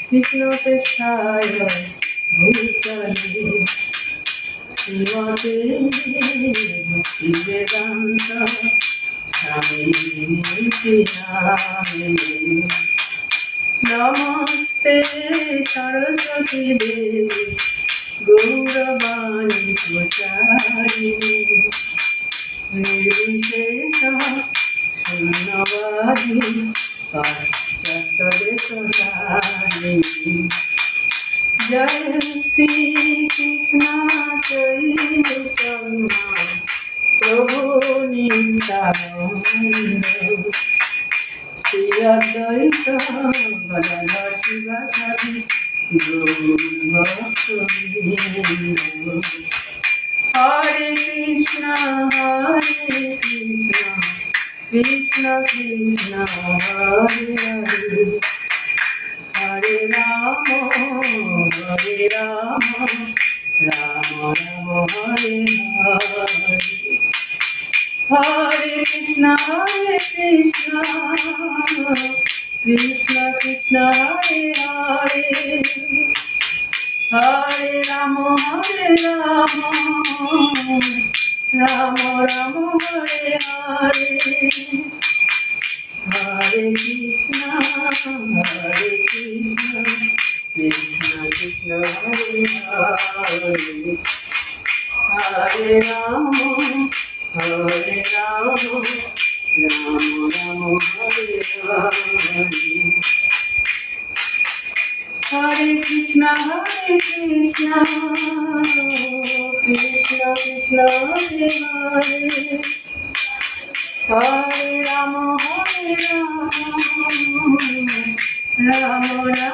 কৃষ্ণ কৃষ্ণায় ভূতলে শ্রীমতে ভক্তি বেদান্ত স্বামী নমস্তে সরস্বতী দেবী গৌরবাণী প্রচারিণী निर्विशेष शून्यवादी पाश्चात्यदेशधारिणी जय श्री कृष्ण चैतन्य प्रभु नित्यानंद श्री अद्वैत गदाधर शिवासादि गौरभक्तवृंद हरे कृष्ण कृष्ण कृष्ण हरे हरे हरे राम राम राम हरे हरे हरे कृष्ण कृष्ण कृष्ण हरे हरे हरे राम राम राम हरे हरे हरे कृष्ण कृष्ण कृष्ण हरे हरे हरे राम राम राम हरे हरे हरे कृष्ण कृष्ण कृष्ण हरे हरे हरे राम राम राम